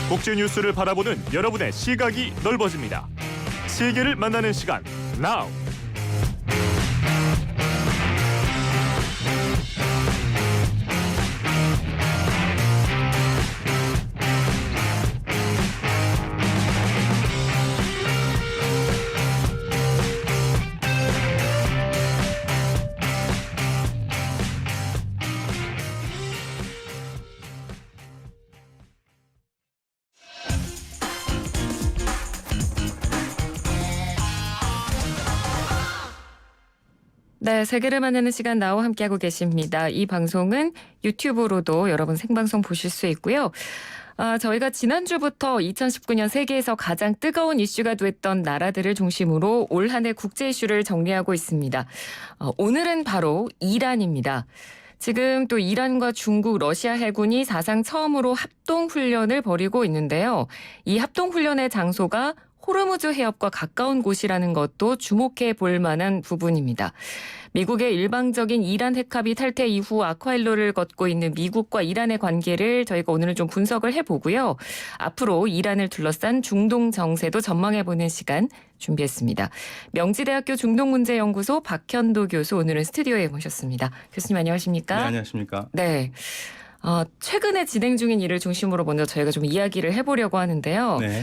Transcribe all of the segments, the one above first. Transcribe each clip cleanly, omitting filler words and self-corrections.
국제 뉴스를 바라보는 여러분의 시각이 넓어집니다. 세계를 만나는 시간, Now. 네, 세계를 만나는 시간 나와 함께하고 계십니다. 이 방송은 유튜브로도 여러분 생방송 보실 수 있고요. 저희가 지난주부터 2019년 세계에서 가장 뜨거운 이슈가 됐던 나라들을 중심으로 올 한 해 국제 이슈를 정리하고 있습니다. 오늘은 바로 이란입니다. 지금 또 이란과 중국, 러시아 해군이 사상 처음으로 합동훈련을 벌이고 있는데요. 이 합동훈련의 장소가 호르무즈 해협과 가까운 곳이라는 것도 주목해 볼 만한 부분입니다. 미국의 일방적인 이란 핵합의 탈퇴 이후 악화일로를 걷고 있는 미국과 이란의 관계를 저희가 오늘은 좀 분석을 해보고요. 앞으로 이란을 둘러싼 중동 정세도 전망해보는 시간 준비했습니다. 명지대학교 중동문제연구소 박현도 교수 오늘은 스튜디오에 모셨습니다. 교수님 안녕하십니까? 네, 안녕하십니까? 네. 최근에 진행 중인 일을 중심으로 먼저 저희가 좀 이야기를 해보려고 하는데요. 네.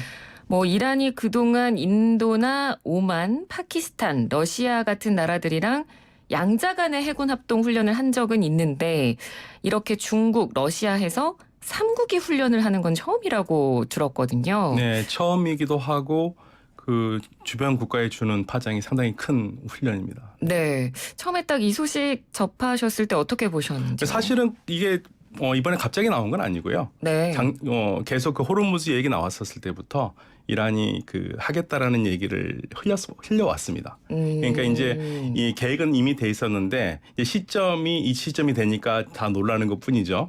이란이 그동안 인도나 오만, 파키스탄, 러시아 같은 나라들이랑 양자 간의 해군 합동 훈련을 한 적은 있는데 이렇게 중국, 러시아에서 3국이 훈련을 하는 건 처음이라고 들었거든요. 네, 처음이기도 하고 그 주변 국가에 주는 파장이 상당히 큰 훈련입니다. 네, 처음에 딱 이 소식 접하셨을 때 어떻게 보셨는지. 사실은 이게 이번에 갑자기 나온 건 아니고요. 네. 계속 그 호르무즈 얘기 나왔었을 때부터 이란이 하겠다라는 얘기를 흘려왔습니다. 그러니까 이제 이 계획은 이미 돼 있었는데 이 시점이 되니까 다 놀라는 것뿐이죠.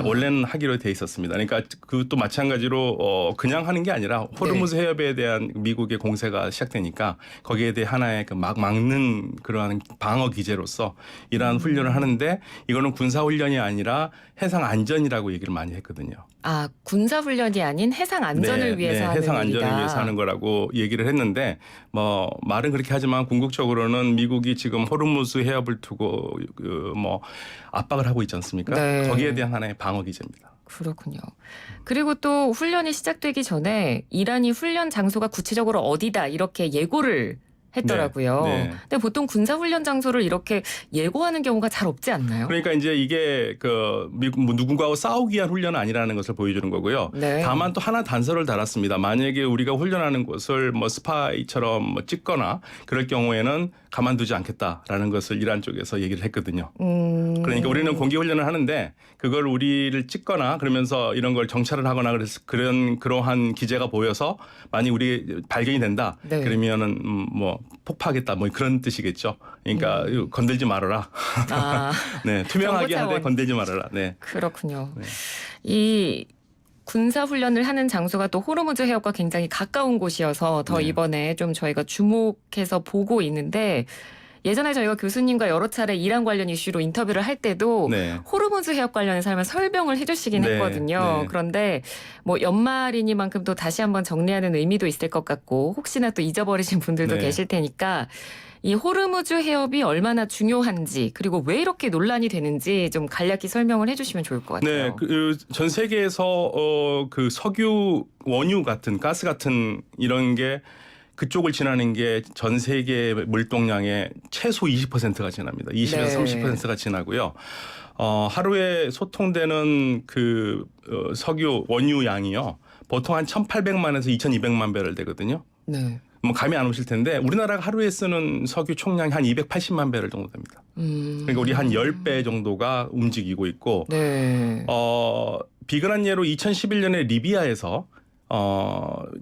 원래는 하기로 돼 있었습니다. 그러니까 그것도 마찬가지로 그냥 하는 게 아니라 호르무즈 해협에 대한 미국의 공세가 시작되니까 거기에 대해 하나의 막는 그러한 방어 기제로서 이러한 훈련을 하는데 이거는 군사 훈련이 아니라 해상 안전이라고 얘기를 많이 했거든요. 군사 훈련이 아닌 해상 안전을 위해서 하는 해상 안전을 일이다. 위해서 하는 거라고 얘기를 했는데 말은 그렇게 하지만 궁극적으로는 미국이 지금 호르무즈 해협을 두고 압박을 하고 있지 않습니까? 네. 거기에 대한 하나의 방어 기제입니다. 그렇군요. 그리고 또 훈련이 시작되기 전에 이란이 훈련 장소가 구체적으로 어디다 이렇게 예고를 했더라고요. 네. 근데 보통 군사훈련 장소를 이렇게 예고하는 경우가 잘 없지 않나요? 그러니까 이제 이게 누군가하고 싸우기 위한 훈련은 아니라는 것을 보여주는 거고요. 네. 다만 또 하나 단서를 달았습니다. 만약에 우리가 훈련하는 곳을 스파이처럼 찍거나 그럴 경우에는 가만두지 않겠다라는 것을 이란 쪽에서 얘기를 했거든요. 그러니까 우리는 공개 훈련을 하는데 그걸 우리를 찍거나 그러면서 이런 걸 정찰을 하거나 그래서 그러한 기제가 보여서 만약 우리 발견이 된다. 네. 그러면은 폭파하겠다 그런 뜻이겠죠. 그러니까 건들지 말아라. 네, 투명하게 하되 건들지 말아라. 네. 그렇군요. 네. 이 군사 훈련을 하는 장소가 또 호르무즈 해협과 굉장히 가까운 곳이어서 더 네. 이번에 좀 저희가 주목해서 보고 있는데 예전에 저희가 교수님과 여러 차례 이란 관련 이슈로 인터뷰를 할 때도 네. 호르무즈 해협 관련해서 한번 설명을 해주시긴 네. 했거든요. 네. 그런데 연말이니만큼 또 다시 한번 정리하는 의미도 있을 것 같고 혹시나 또 잊어버리신 분들도 네. 계실 테니까 이 호르무즈 해협이 얼마나 중요한지 그리고 왜 이렇게 논란이 되는지 좀 간략히 설명을 해주시면 좋을 것 같아요. 네, 전 세계에서 석유, 원유 같은 가스 같은 이런 게 그쪽을 지나는 게 전 세계 물동량의 최소 20%가 지납니다. 20에서 네. 30%가 지나고요. 하루에 소통되는 석유, 원유 양이요. 보통 한 1,800만에서 2,200만 배럴 되거든요. 네. 감이 안 오실 텐데 우리나라가 하루에 쓰는 석유 총량이 한 280만 배럴 정도 됩니다. 그러니까 우리 한 10배 정도가 움직이고 있고 네. 비근한 예로 2011년에 리비아에서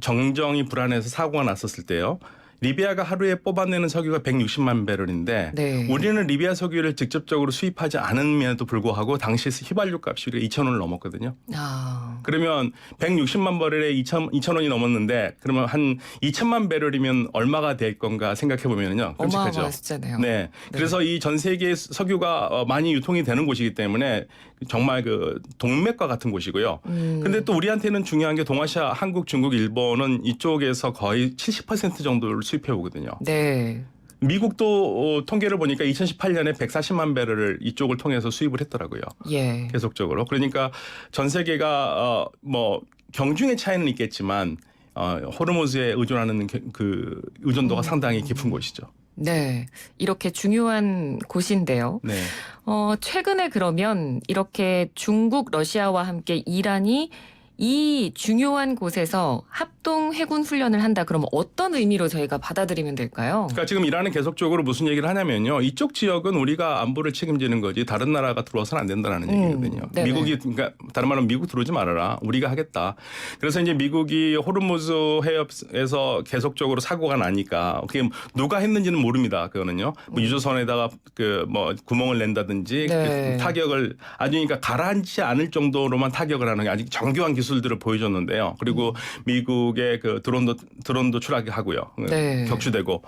정정이 불안해서 사고가 났었을 때요. 리비아가 하루에 뽑아내는 석유가 160만 배럴인데 네. 우리는 리비아 석유를 직접적으로 수입하지 않음에도 불구하고 당시 휘발유 값이 우리가 2,000원을 넘었거든요. 아. 그러면 160만 배럴에 2,000원이 넘었는데 그러면 한 2천만 배럴이면 얼마가 될 건가 생각해 보면요. 끔찍하죠. 어마어마한 숫자네요. 네. 그래서 이 전 세계 석유가 많이 유통이 되는 곳이기 때문에 정말 그 동맥과 같은 곳이고요. 근데 또 우리한테는 중요한 게 동아시아, 한국, 중국, 일본은 이쪽에서 거의 70% 정도를 수입해 오거든요. 네. 미국도 통계를 보니까 2018년에 140만 배럴을 이쪽을 통해서 수입을 했더라고요. 예. 계속적으로. 그러니까 전 세계가 뭐 경중의 차이는 있겠지만 호르무즈에 의존하는 그 의존도가 상당히 깊은 곳이죠. 네. 이렇게 중요한 곳인데요. 네. 최근에 그러면 이렇게 중국, 러시아와 함께 이란이 이 중요한 곳에서 합동 해군 훈련을 한다. 그러면 어떤 의미로 저희가 받아들이면 될까요? 그러니까 지금 이란은 계속적으로 무슨 얘기를 하냐면요. 이쪽 지역은 우리가 안보를 책임지는 거지 다른 나라가 들어와서는 안 된다는 얘기거든요. 네네. 미국이 그러니까 다른 말로 미국 들어오지 말아라. 우리가 하겠다. 그래서 이제 미국이 호르무즈 해협에서 계속적으로 사고가 나니까 그게 누가 했는지는 모릅니다. 그거는요. 뭐 유조선에다가 그 뭐 구멍을 낸다든지 네. 그 타격을 아주 그러니까 가라앉지 않을 정도로만 타격을 하는 게 아직 정교한 기술들을 보여줬는데요. 그리고 미국의 그 드론도 추락하고요. 네. 격추되고.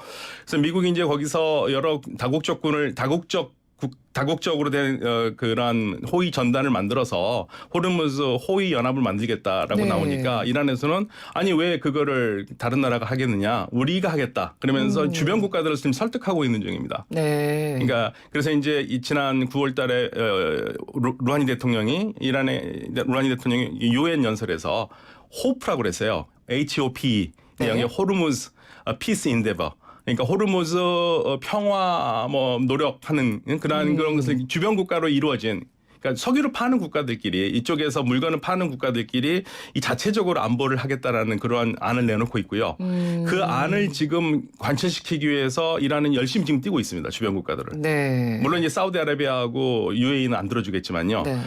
그래서 미국이 이제 거기서 여러 다국적으로 된 그러한 호위 전단을 만들어서 호르무즈 호위 연합을 만들겠다라고 네. 나오니까 이란에서는 아니 왜 그거를 다른 나라가 하겠느냐 우리가 하겠다 그러면서 주변 국가들을 지금 설득하고 있는 중입니다. 네. 그러니까 그래서 이제 지난 9월달에 루하니 대통령이 유엔 연설에서 호프라고 그랬어요. HOP 네. 여기 호르무즈 피스 인데버. 그러니까 호르무즈 평화 뭐 노력하는 그런 것을 주변 국가로 이루어진 그러니까 석유를 파는 국가들끼리 이쪽에서 물건을 파는 국가들끼리 이 자체적으로 안보를 하겠다라는 그러한 안을 내놓고 있고요. 그 안을 지금 관철시키기 위해서 이란은 열심히 지금 뛰고 있습니다. 주변 국가들을. 네. 물론 이제 사우디아라비아하고 UAE는 안 들어주겠지만요. 네.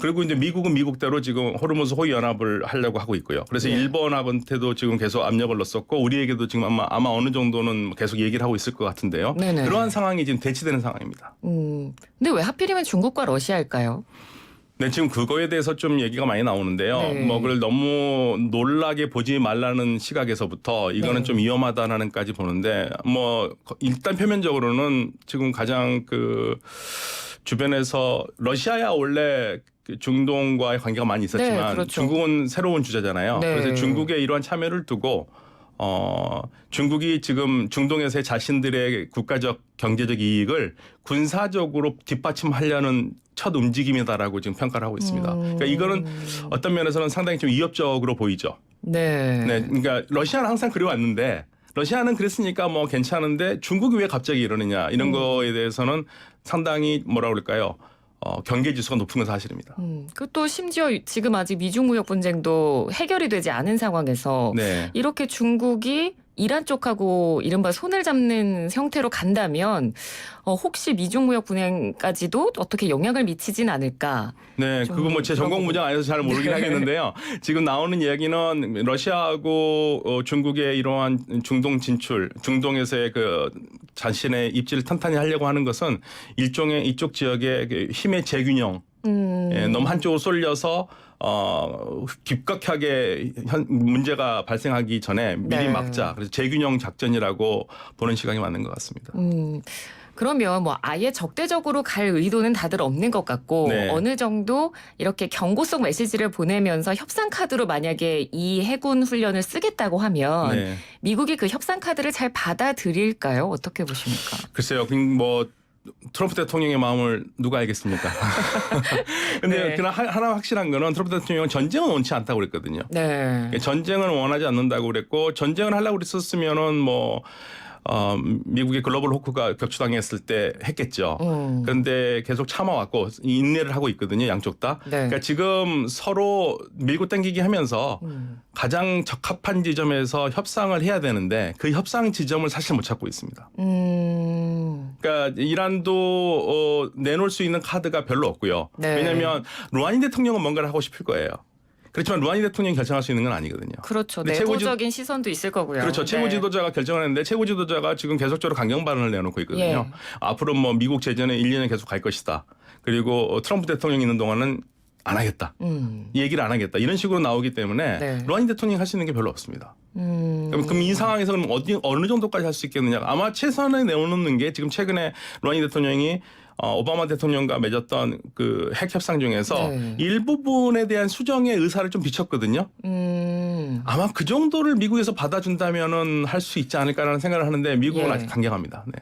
그리고 이제 미국은 미국대로 지금 호르무즈 호위 연합을 하려고 하고 있고요. 그래서 네. 일본한테도 지금 계속 압력을 넣었었고 우리에게도 지금 아마 어느 정도는 계속 얘기를 하고 있을 것 같은데요. 네네. 그러한 상황이 지금 대치되는 상황입니다. 근데 왜 하필이면 중국과 러시아일까요? 네, 지금 그거에 대해서 좀 얘기가 많이 나오는데요. 네. 뭐 그걸 너무 놀라게 보지 말라는 시각에서부터 이거는 네. 좀 위험하다는까지 보는데 뭐 일단 표면적으로는 지금 가장 그 주변에서 러시아야 원래 그 중동과의 관계가 많이 있었지만 네, 그렇죠. 중국은 새로운 주자잖아요. 네. 그래서 중국의 이러한 참여를 두고 중국이 지금 중동에서의 자신들의 국가적 경제적 이익을 군사적으로 뒷받침하려는 첫 움직임이다라고 지금 평가를 하고 있습니다. 그러니까 이거는 어떤 면에서는 상당히 좀 위협적으로 보이죠. 네. 네, 그러니까 러시아는 항상 그래왔는데 러시아는 그랬으니까 뭐 괜찮은데 중국이 왜 갑자기 이러느냐 이런 거에 대해서는 상당히 뭐라 그럴까요? 경계 지수가 높은 건 사실입니다. 또 심지어 지금 아직 미중 무역 분쟁도 해결이 되지 않은 상황에서 네. 이렇게 중국이 이란 쪽하고 이른바 손을 잡는 형태로 간다면 혹시 미중 무역 분쟁까지도 어떻게 영향을 미치진 않을까? 네, 좀 그거 뭐 제 전공 분야 아니어서 잘 모르긴 네. 하겠는데요. 지금 나오는 이야기는 러시아하고 중국의 이러한 중동 진출, 중동에서의 그 자신의 입지를 탄탄히 하려고 하는 것은 일종의 이쪽 지역의 그 힘의 재균형, 너무 한쪽으로 쏠려서 급격하게 문제가 발생하기 전에 미리 네. 막자. 그래서 재균형 작전이라고 보는 시각이 맞는 것 같습니다. 그러면 뭐 아예 적대적으로 갈 의도는 다들 없는 것 같고 네. 어느 정도 이렇게 경고성 메시지를 보내면서 협상 카드로 만약에 이 해군 훈련을 쓰겠다고 하면 네. 미국이 그 협상 카드를 잘 받아들일까요? 어떻게 보십니까? 글쎄요, 뭐 트럼프 대통령의 마음을 누가 알겠습니까? 근데 네. 그러나 하나 확실한 거는 트럼프 대통령은 전쟁은 원치 않다고 그랬거든요. 네. 전쟁을 원하지 않는다고 그랬고 전쟁을 하려고 그랬었으면은 뭐 미국의 글로벌 호크가 격추당했을 때 했겠죠. 그런데 계속 참아왔고 인내를 하고 있거든요. 양쪽 다. 네. 그러니까 지금 서로 밀고 당기기 하면서 가장 적합한 지점에서 협상을 해야 되는데 그 협상 지점을 사실 못 찾고 있습니다. 그러니까 이란도 내놓을 수 있는 카드가 별로 없고요. 네. 왜냐하면 루하니 대통령은 뭔가를 하고 싶을 거예요. 그렇지만 루하니 대통령이 결정할 수 있는 건 아니거든요. 그렇죠. 근데 내부적인 시선도 있을 거고요. 그렇죠. 최고 네. 지도자가 결정하는데 최고 지도자가 지금 계속적으로 강경 발언을 내놓고 있거든요. 예. 앞으로 뭐 미국 재정에 1년은 계속 갈 것이다. 그리고 트럼프 대통령이 있는 동안은 안 하겠다. 이 얘기를 안 하겠다. 이런 식으로 나오기 때문에 네. 루하니 대통령이 할 수 있는 게 별로 없습니다. 그럼 이 상황에서 그럼 어느 정도까지 할 수 있겠느냐. 아마 최선을 내놓는 게 지금 최근에 루하니 대통령이 오바마 대통령과 맺었던 그 핵 협상 중에서 네. 일부분에 대한 수정의 의사를 좀 비췄거든요. 아마 그 정도를 미국에서 받아준다면은 할 수 있지 않을까라는 생각을 하는데 미국은 예. 아직 강경합니다. 네.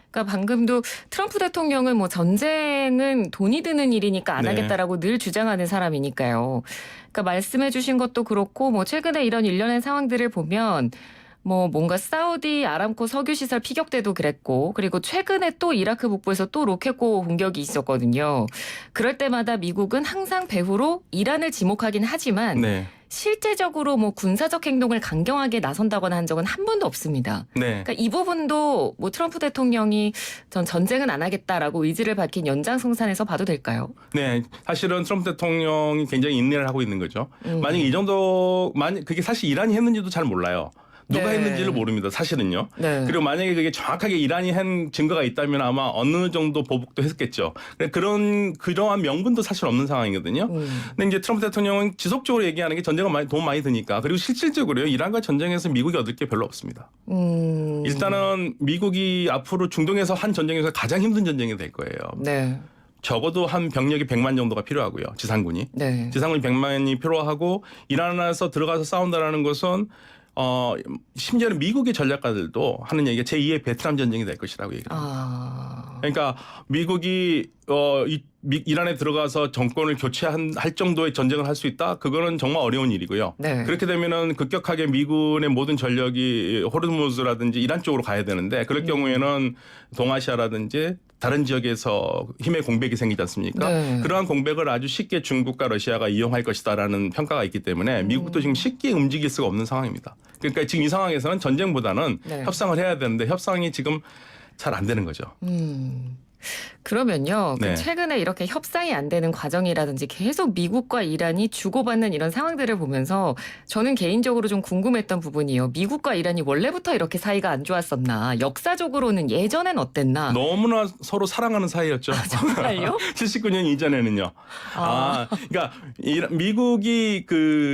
그러니까 방금도 트럼프 대통령은 뭐 전쟁은 돈이 드는 일이니까 안 네. 하겠다라고 늘 주장하는 사람이니까요. 그러니까 말씀해주신 것도 그렇고 뭐 최근에 이런 일련의 상황들을 보면 뭐 뭔가 사우디 아람코 석유 시설 피격 때도 그랬고 그리고 최근에 또 이라크 북부에서 또 로켓고 공격이 있었거든요. 그럴 때마다 미국은 항상 배후로 이란을 지목하긴 하지만 네. 실제적으로 뭐 군사적 행동을 강경하게 나선다거나 한 적은 한 번도 없습니다. 네. 그러니까 이 부분도 뭐 트럼프 대통령이 전 전쟁은 안 하겠다라고 의지를 밝힌 연장선상에서 봐도 될까요? 네. 사실은 트럼프 대통령이 굉장히 인내를 하고 있는 거죠. 만약 이 정도, 그게 사실 이란이 했는지도 잘 몰라요. 누가 네. 했는지를 모릅니다. 사실은요. 네. 그리고 만약에 그게 정확하게 이란이 한 증거가 있다면 아마 어느 정도 보복도 했겠죠. 그러한 명분도 사실 없는 상황이거든요. 근데 이제 트럼프 대통령은 지속적으로 얘기하는 게 전쟁은 돈 많이 드니까 그리고 실질적으로요. 이란과 전쟁에서 미국이 얻을 게 별로 없습니다. 일단은 미국이 앞으로 중동에서 한 전쟁에서 가장 힘든 전쟁이 될 거예요. 네. 적어도 한 병력이 100만 정도가 필요하고요. 지상군이. 네. 지상군이 100만이 필요하고 이란에서 들어가서 싸운다라는 것은 심지어는 미국의 전략가들도 하는 얘기가 제2의 베트남 전쟁이 될 것이라고 얘기합니다. 그러니까 미국이 이란에 들어가서 정권을 교체할 정도의 전쟁을 할 수 있다? 그거는 정말 어려운 일이고요. 네. 그렇게 되면은 급격하게 미군의 모든 전력이 호르무즈라든지 이란 쪽으로 가야 되는데 그럴 경우에는 동아시아라든지 다른 지역에서 힘의 공백이 생기지 않습니까? 네. 그러한 공백을 아주 쉽게 중국과 러시아가 이용할 것이다라는 평가가 있기 때문에 미국도 지금 쉽게 움직일 수가 없는 상황입니다. 그러니까 지금 이 상황에서는 전쟁보다는 네. 협상을 해야 되는데 협상이 지금 잘 안 되는 거죠. 그러면요. 네. 최근에 이렇게 협상이 안 되는 과정이라든지 계속 미국과 이란이 주고받는 이런 상황들을 보면서 저는 개인적으로 좀 궁금했던 부분이요. 미국과 이란이 원래부터 이렇게 사이가 안 좋았었나? 역사적으로는 예전엔 어땠나? 너무나 서로 사랑하는 사이였죠. 정말요? 79년 이전에는요. 그러니까 미국이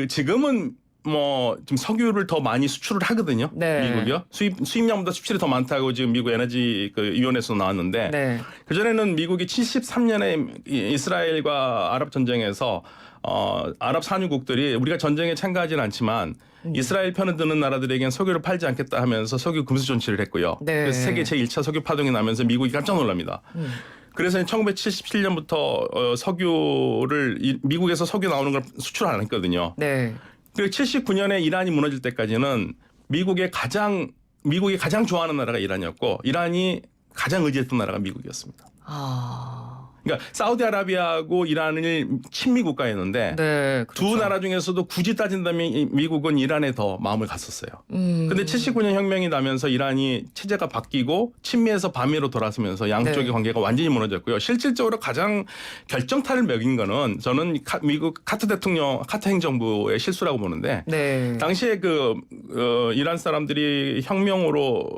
지금은 뭐 지금 석유를 더 많이 수출을 하거든요. 네. 미국이요. 수입량보다 수출이 더 많다고 지금 미국 에너지 위원회에서 나왔는데 네. 그 전에는 미국이 73년에 이스라엘과 아랍 전쟁에서 아랍 산유국들이 우리가 전쟁에 참가하지는 않지만 이스라엘 편을 드는 나라들에게는 석유를 팔지 않겠다 하면서 석유 금수 조치를 했고요. 네. 그래서 세계 제1차 석유 파동이 나면서 미국이 깜짝 놀랍니다. 그래서 1977년부터 석유를 미국에서 석유 나오는 걸 수출 안 했거든요. 네. 그리고 79년에 이란이 무너질 때까지는 미국이 가장 좋아하는 나라가 이란이었고 이란이 가장 의지했던 나라가 미국이었습니다. 그러니까 사우디아라비아하고 이란을 친미 국가였는데 네. 그렇죠. 두 나라 중에서도 굳이 따진다면 미국은 이란에 더 마음을 갔었어요. 근데 79년 혁명이 나면서 이란이 체제가 바뀌고 친미에서 반미로 돌아서면서 양쪽의 네. 관계가 완전히 무너졌고요. 실질적으로 가장 결정타를 매긴 거는 저는 미국 카트 행정부의 실수라고 보는데 네. 당시에 이란 사람들이 혁명으로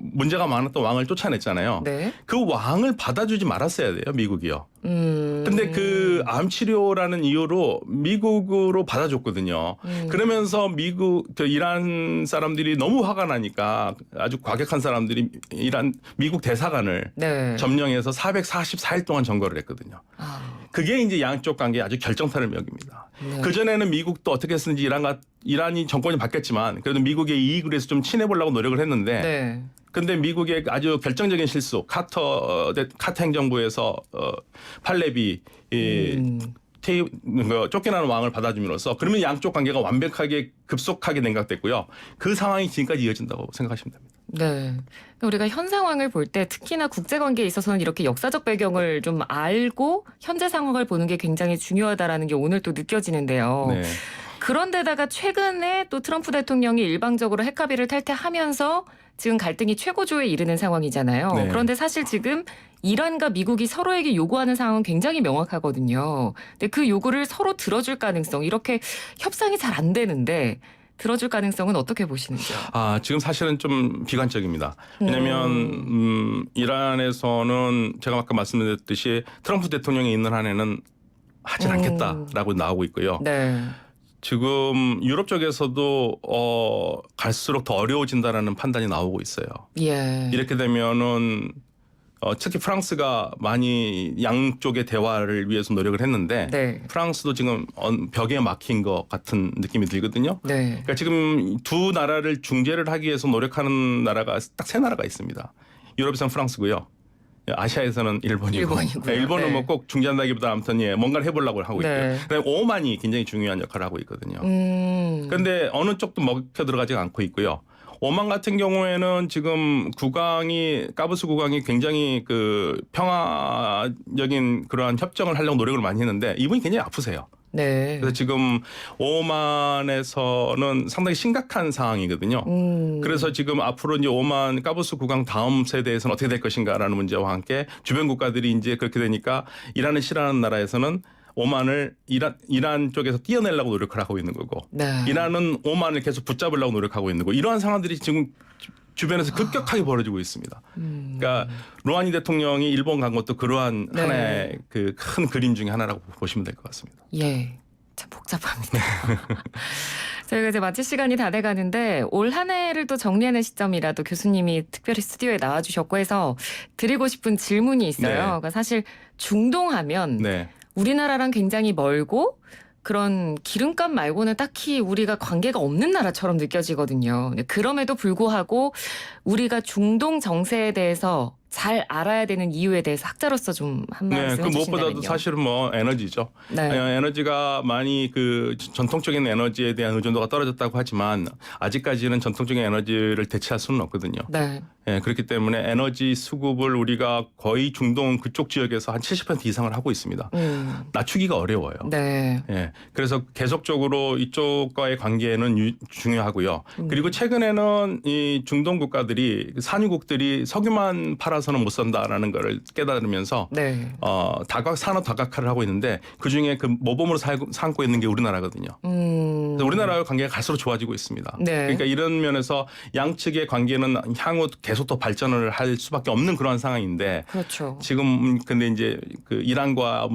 문제가 많았던 왕을 쫓아냈잖아요. 네. 그 왕을 받아주지 말았어야 돼요, 미국이요. 근데 그 암 치료라는 이유로 미국으로 받아줬거든요. 그러면서 이란 사람들이 너무 화가 나니까 아주 과격한 사람들이 미국 대사관을 네. 점령해서 444일 동안 점거를 했거든요. 그게 이제 양쪽 관계에 아주 결정타를 매깁니다. 네. 그전에는 미국도 어떻게 했는지 이란이 정권이 바뀌었지만 그래도 미국의 이익을 위해서 좀 친해보려고 노력을 했는데 네. 근데 미국의 아주 결정적인 실수, 카터 행정부에서 팔레비 쫓겨나는 왕을 받아줌으로써 그러면 양쪽 관계가 완벽하게 급속하게 냉각됐고요. 그 상황이 지금까지 이어진다고 생각하시면 됩니다. 네. 우리가 현 상황을 볼 때 특히나 국제관계에 있어서는 이렇게 역사적 배경을 좀 알고 현재 상황을 보는 게 굉장히 중요하다라는 게 오늘 또 느껴지는데요. 네. 그런데다가 최근에 또 트럼프 대통령이 일방적으로 핵합의를 탈퇴하면서 지금 갈등이 최고조에 이르는 상황이잖아요. 네. 그런데 사실 지금 이란과 미국이 서로에게 요구하는 상황은 굉장히 명확하거든요. 근데 그 요구를 서로 들어줄 가능성, 이렇게 협상이 잘 안 되는데 들어줄 가능성은 어떻게 보시는지요? 지금 사실은 좀 비관적입니다. 왜냐하면 이란에서는 제가 아까 말씀드렸듯이 트럼프 대통령이 있는 한에는 하진 않겠다라고 나오고 있고요. 네. 지금 유럽 쪽에서도 갈수록 더 어려워진다라는 판단이 나오고 있어요. 예. 이렇게 되면은 특히 프랑스가 많이 양쪽의 대화를 위해서 노력을 했는데 네. 프랑스도 지금 벽에 막힌 것 같은 느낌이 들거든요. 네. 그러니까 지금 두 나라를 중재를 하기 위해서 노력하는 나라가 딱 세 나라가 있습니다. 유럽에서는 프랑스고요. 아시아에서는 일본이고. 일본이고요. 일본은 네. 뭐 꼭 중재한다기보다 아무튼 뭔가를 해보려고 하고 네. 있고요. 그다음에 오만이 굉장히 중요한 역할을 하고 있거든요. 그런데 어느 쪽도 먹혀 들어가지 않고 있고요. 오만 같은 경우에는 지금 까부스 국왕이 굉장히 그 평화적인 그러한 협정을 하려고 노력을 많이 했는데 이분이 굉장히 아프세요. 네. 그래서 지금 오만에서는 상당히 심각한 상황이거든요. 그래서 지금 앞으로 이제 오만 까부스 국왕 다음 세대에서는 어떻게 될 것인가라는 문제와 함께 주변 국가들이 이제 그렇게 되니까 이란을 싫어하는 나라에서는 오만을 이란 쪽에서 띄어내려고 노력을 하고 있는 거고 네. 이란은 오만을 계속 붙잡으려고 노력하고 있는 거고 이러한 상황들이 지금 주변에서 급격하게 벌어지고 있습니다. 그러니까 로하니 대통령이 일본 간 것도 그러한 네. 하나의 그 큰 그림 중에 하나라고 보시면 될 것 같습니다. 예. 참 복잡합니다. 저희가 이제 마칠 시간이 다 돼가는데 올 한 해를 또 정리하는 시점이라도 교수님이 특별히 스튜디오에 나와주셨고 해서 드리고 싶은 질문이 있어요. 네. 그러니까 사실 중동하면 네. 우리나라랑 굉장히 멀고 그런 기름값 말고는 딱히 우리가 관계가 없는 나라처럼 느껴지거든요. 근데 그럼에도 불구하고 우리가 중동 정세에 대해서 잘 알아야 되는 이유에 대해서 학자로서 좀 한 말씀 그 해주신다면요. 무엇보다도 사실은 에너지죠. 네. 에너지가 많이 그 전통적인 에너지에 대한 의존도가 떨어졌다고 하지만 아직까지는 전통적인 에너지를 대체할 수는 없거든요. 네. 그렇기 때문에 에너지 수급을 우리가 거의 중동 그쪽 지역에서 한 70% 이상을 하고 있습니다. 낮추기가 어려워요. 네. 그래서 계속적으로 이쪽과의 관계는 중요하고요. 그리고 최근에는 이 중동 국가들이 산유국들이 석유만 팔아서는 못 산다라는 걸 깨달으면서 네. 산업 다각화를 하고 있는데 그중에 그 모범으로 삼고 있는 게 우리나라거든요. 그래서 우리나라와 관계가 갈수록 좋아지고 있습니다. 네. 그러니까 이런 면에서 양측의 관계는 향후 계속 더 발전을 할 수밖에 없는 그런 상황인데 그렇죠. 지금 근데 이제 그 이란과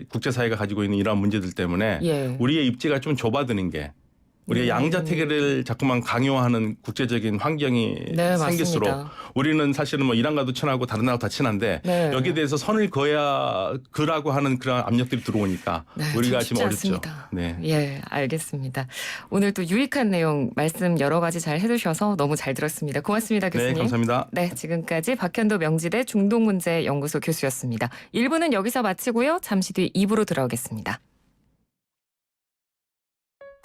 국제사회가 가지고 있는 이러한 문제들 때문에 예. 우리의 입지가 좀 좁아드는 게 우리가 양자태계를 자꾸만 강요하는 국제적인 환경이 네, 생길수록 맞습니다. 우리는 사실은 이란과도 친하고 다른 나라도 다 친한데 네. 여기에 대해서 선을 그으라고 하는 그런 압력들이 들어오니까 네, 우리가 좀 지금 쉽지 어렵죠. 않습니다. 네. 예, 알겠습니다. 오늘 또 유익한 내용 말씀 여러 가지 잘 해주셔서 너무 잘 들었습니다. 고맙습니다, 교수님. 네, 감사합니다. 네, 지금까지 박현도 명지대 중동문제연구소 교수였습니다. 1부는 여기서 마치고요. 잠시 뒤 2부로 돌아오겠습니다.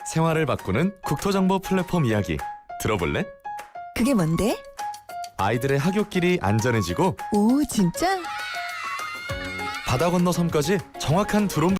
생활을 바꾸는 국토정보 플랫폼 이야기 들어볼래? 그게 뭔데? 아이들의 학교길이 안전해지고 오, 진짜? 바다 건너 섬까지 정확한 드론